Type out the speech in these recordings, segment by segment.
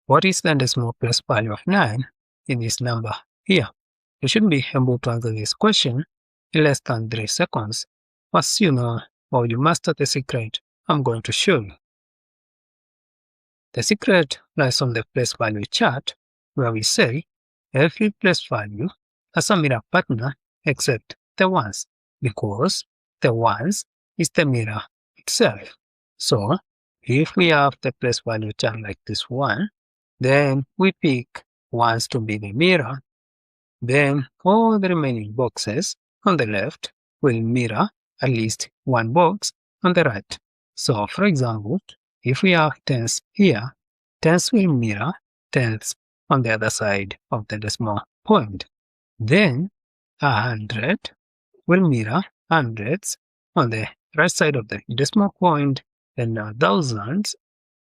What is the decimal place value of 9 in this number here? You should be able to answer this question in less than 3 seconds. Once you know or you master the secret, I'm going to show you. The secret lies on the place value chart, where we say every place value has a mirror partner except the ones, because the ones is the mirror itself. So, if we have the place value chart like this one, then we pick ones to be the mirror. Then all the remaining boxes on the left will mirror at least one box on the right. So, for example, if we have tens here, tens will mirror tens on the other side of the decimal point. Then 100 will mirror hundreds on the right side of the decimal point, and thousands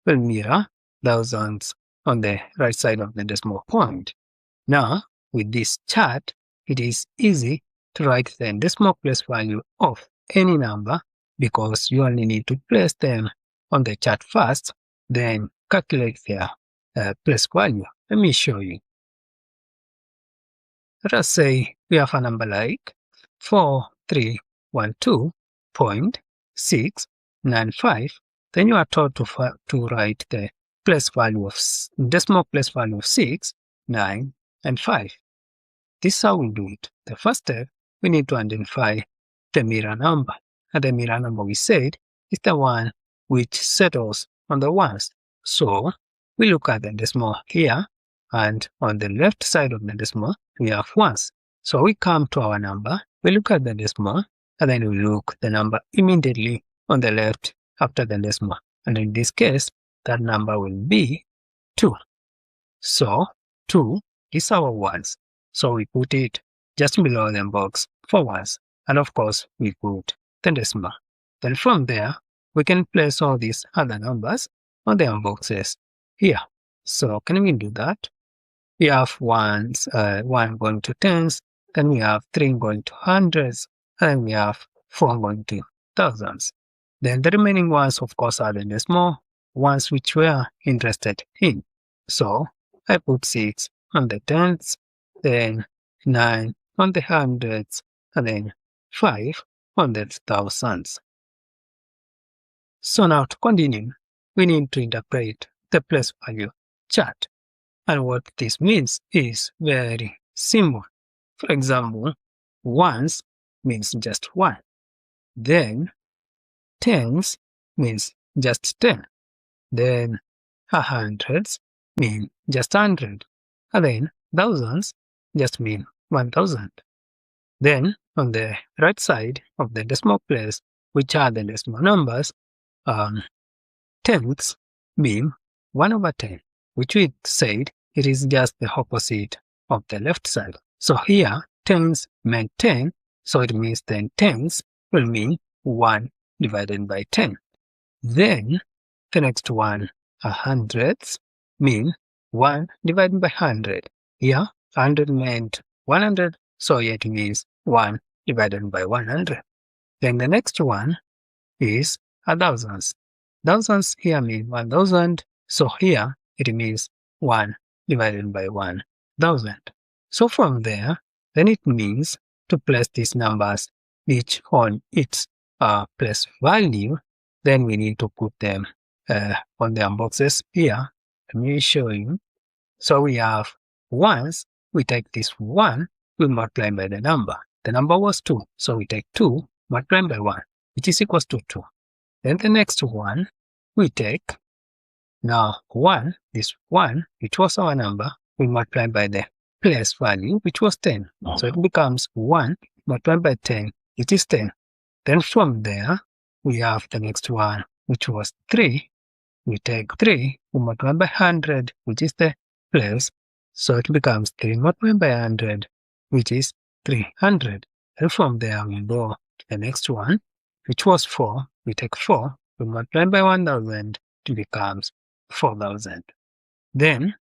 will mirror thousands on the right side of the decimal point. Now, with this chart, it is easy to write the decimal place value of any number because you only need to place them on the chart first, then calculate their place value. Let me show you. Let us say we have a number like 4312.695. Then you are told to write the place value of decimal place value of 6, 9, and 5. This is how we do it. The first step, we need to identify the mirror number. And the mirror number we said is the one which settles on the ones. So we look at the decimal here, and on the left side of the decimal, we have ones. So we come to our number, we look at the decimal, and then we look the number immediately on the left after the decimal. And in this case, that number will be 2. So 2 is our ones. So we put it just below the box for ones. And of course, we put the decimal. Then from there, we can place all these other numbers on their boxes here. So can we do that? We have ones, 1 going to tens, then we have 3 going to hundreds, and then we have 4 going to thousands. Then the remaining ones, of course, are the decimal ones which we are interested in. So I put 6 on the tens, then 9 on the hundreds, and then 5 on the thousands. So now to continue, we need to interpret the place value chart. And what this means is very simple. For example, ones means just 1. Then tens means just 10. Then hundreds mean just 100. And then thousands just mean 1000. Then on the right side of the decimal place, which are the decimal numbers, tenths mean 1 over 10, which we said it is just the opposite of the left side. So here, tens meant 10, so it means then tens will mean 1 divided by 10. Then the next one, hundreds, mean 1 divided by 100. Here, 100 meant 100, so it means 1 divided by 100. Then the next one is thousands. Thousands here mean 1000, so here it means 1 divided by 1000. So from there, then it means to place these numbers each on its place value, then we need to put them on their boxes here. Let me show you. So we have ones, we take this 1, we multiply by the number. The number was 2, so we take 2 multiplied by 1, which is equals to 2. Then the next one, we take now 1, this 1, which was our number, we multiply by the place value, which was 10. So it becomes 1 multiplied by 10, which is 10. Then from there, we have the next one, which was 3. We take 3, we multiply by 100, which is the place. So it becomes 3 multiplied by 100, which is 300. And from there, we go to the next one, which was 4. We take 4, we multiply by 1000, it becomes 4000. Then,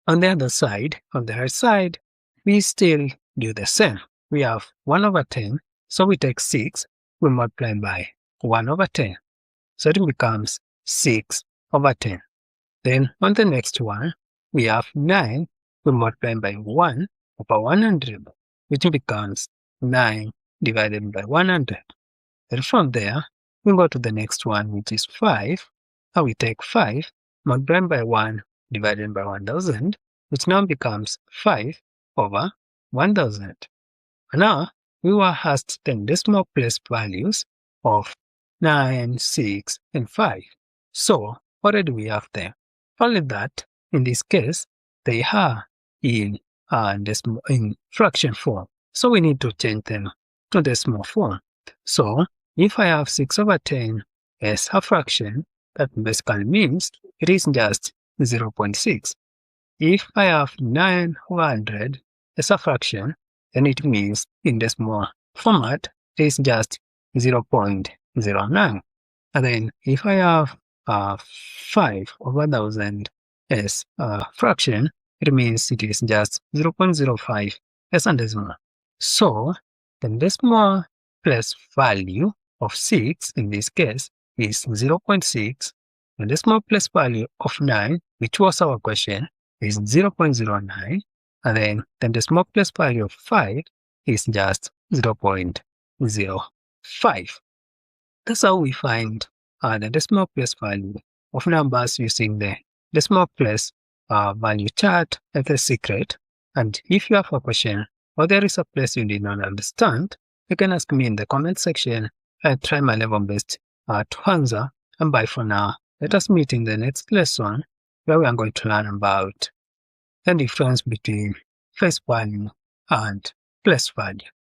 on the other side, on the right side, we still do the same. We have 1 over 10, so we take 6, we multiply by 1 over 10. So it becomes 6 over 10. Then on the next one, we have 9, we multiply by 1 over 100, which becomes 9 divided by 100. And from there, we go to the next one, which is 5. And we take 5, multiplied by 1 divided by 1000, which now becomes 5 over 1000. Now, we were asked 10 decimal place values of 9, 6, and 5. So, what do we have there? Only that, in this case, they are in fraction form. So, we need to change them to decimal form. So, if I have 6 over 10 as a fraction, that basically means it is just 0.6. If I have 9 over 100 as a fraction, then it means in decimal format it is just 0.09. And then if I have 5 over 1000 as a fraction, it means it is just 0.05 as a decimal. So the decimal place value of 6 in this case is 0.6. The decimal place value of 9, which was our question, is 0.09. And then the decimal place value of 5 is just 0.05. That's how we find the decimal place value of numbers using the decimal place value chart as a secret. And if you have a question or there is a place you did not understand, you can ask me in the comment section. I'll try my level best to answer. And bye for now. Let us meet in the next lesson where we are going to learn about the difference between face value and place value.